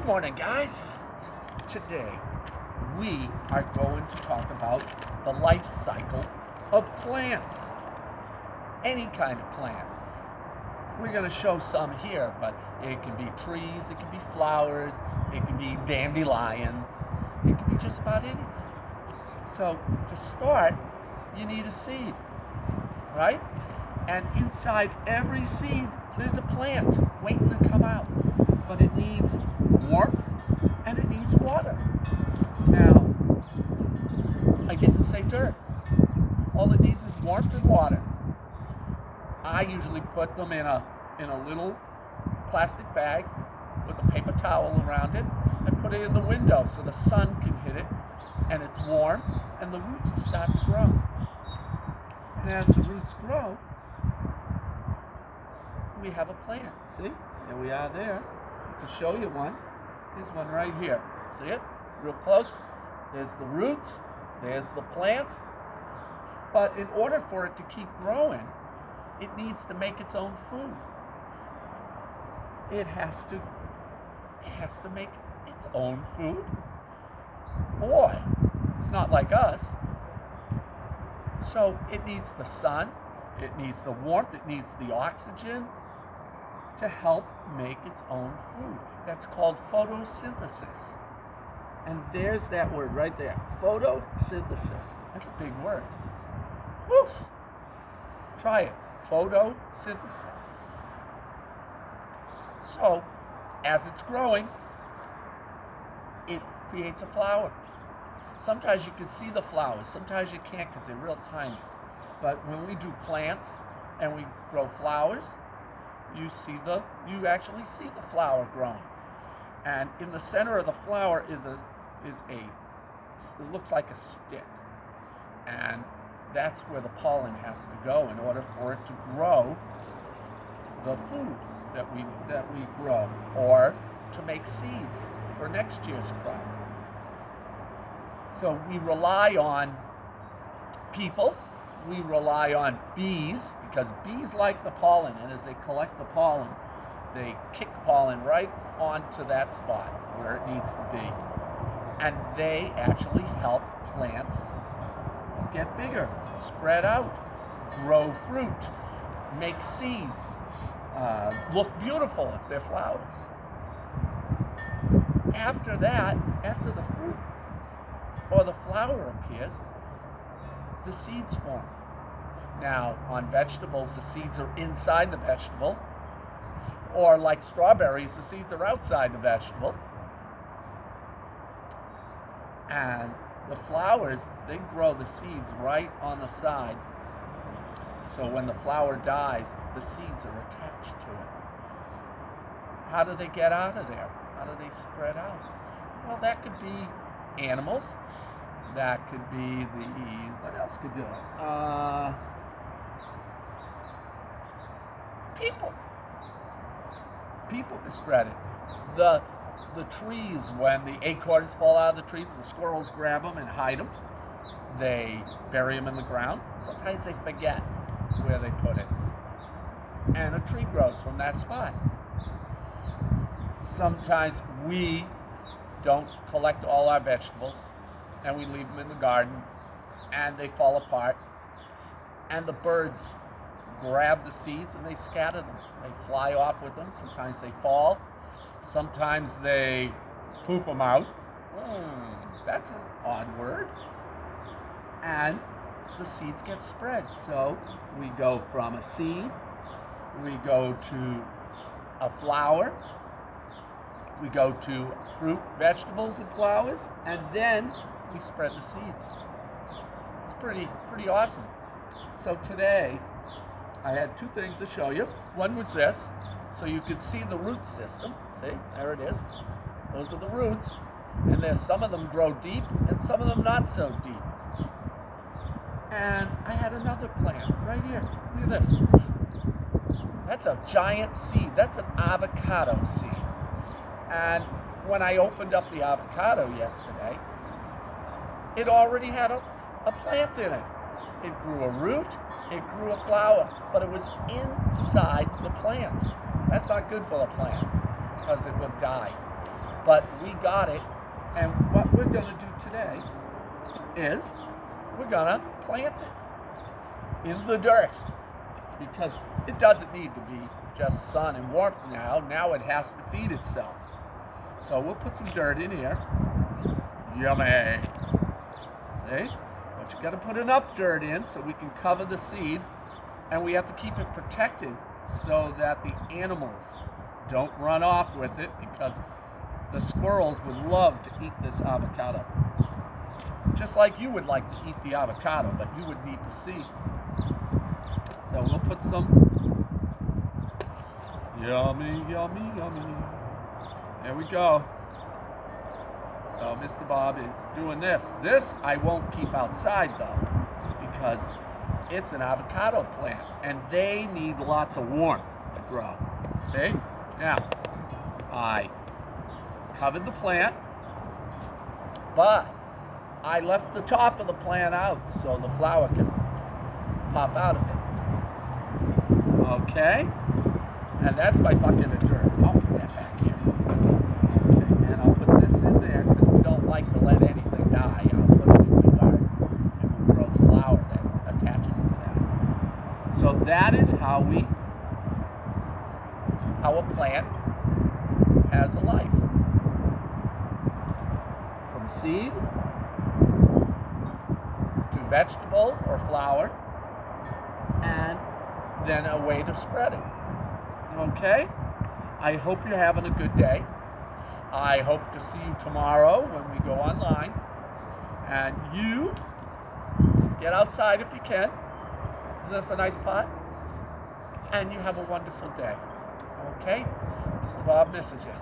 morning, guys. Today, we are going to talk about the life cycle of plants. Any kind of plant. We're going to show some here, but it can be trees, it can be flowers, it can be dandelions, it can be just about anything. So, to start, you need a seed, right? And inside every seed, there's a plant waiting to come out. But it needs warmth and it needs water. Now, I didn't say dirt. All it needs is warmth and water. I usually put them in a little plastic bag with a paper towel around it and put it in the window so the sun can hit it and it's warm and the roots will start to grow. And as the roots grow, we have a plant. See? There we are there. To show you one. Here's one right here. See it? Real close. There's the roots. There's the plant. But in order for it to keep growing, it needs to make its own food. It has to make its own food. Boy, it's not like us. So it needs the sun, it needs the warmth, it needs the oxygen to help make its own food. That's called photosynthesis. And there's that word right there, photosynthesis. That's a big word. Whew. Try it, photosynthesis. So, as it's growing, it creates a flower. Sometimes you can see the flowers, sometimes you can't because they're real tiny. But when we do plants and we grow flowers, you actually see the flower growing. And in the center of the flower it looks like a stick. And that's where the pollen has to go in order for it to grow the food that we grow, or to make seeds for next year's crop. So we rely on people. We rely on bees, because bees like the pollen, and as they collect the pollen, they kick pollen right onto that spot where it needs to be. And they actually help plants get bigger, spread out, grow fruit, make seeds, look beautiful if they're flowers. After that, after the fruit or the flower appears, the seeds form. Now, on vegetables, the seeds are inside the vegetable, or like strawberries, the seeds are outside the vegetable. And the flowers, they grow the seeds right on the side. So when the flower dies, the seeds are attached to it. How do they get out of there? How do they spread out? Well, that could be animals. That could be what else could do it? People can spread it. The trees, when the acorns fall out of the trees and the squirrels grab them and hide them, they bury them in the ground. Sometimes they forget where they put it. And a tree grows from that spot. Sometimes we don't collect all our vegetables and we leave them in the garden and they fall apart. And the birds grab the seeds and they scatter them. They fly off with them. Sometimes they fall. Sometimes they poop them out. That's an odd word. And the seeds get spread. So we go from a seed, we go to a flower, we go to fruit, vegetables, and flowers, and then we spread the seeds. It's pretty awesome. So today, I had two things to show you. One was this, so you could see the root system. See, there it is. Those are the roots. And there's some of them grow deep and some of them not so deep. And I had another plant right here. Look at this. That's a giant seed. That's an avocado seed. And when I opened up the avocado yesterday, it already had a plant in it. It grew a root, it grew a flower, but it was inside the plant. That's not good for the plant because it will die. but we got it. And what we're going to do today is we're going to plant it in the dirt, because it doesn't need to be just sun and warmth now. Now it has to feed itself. So we'll put some dirt in here. Yummy. See? But you got to put enough dirt in so we can cover the seed, and we have to keep it protected so that the animals don't run off with it, because the squirrels would love to eat this avocado. Just like you would like to eat the avocado, but you would need the seed. So we'll put some yummy, yummy, yummy. There we go. So Mr. Bob is doing this. This I won't keep outside though, because it's an avocado plant and they need lots of warmth to grow. See? Now, I covered the plant, but I left the top of the plant out so the flower can pop out of it. Okay? And that's my bucket of dirt. I'll put that back here. Okay, and I'll put this in there because we don't like to let anything die. I'll put it in my garden and we'll grow the flower that attaches to that. So that is how a plant has a life. From seed to vegetable or flower, and then a way to spread it. Okay? I hope you're having a good day. I hope to see you tomorrow when we go online. And you get outside if you can. Isn't this a nice pot? And you have a wonderful day. Okay? Mr. Bob misses you.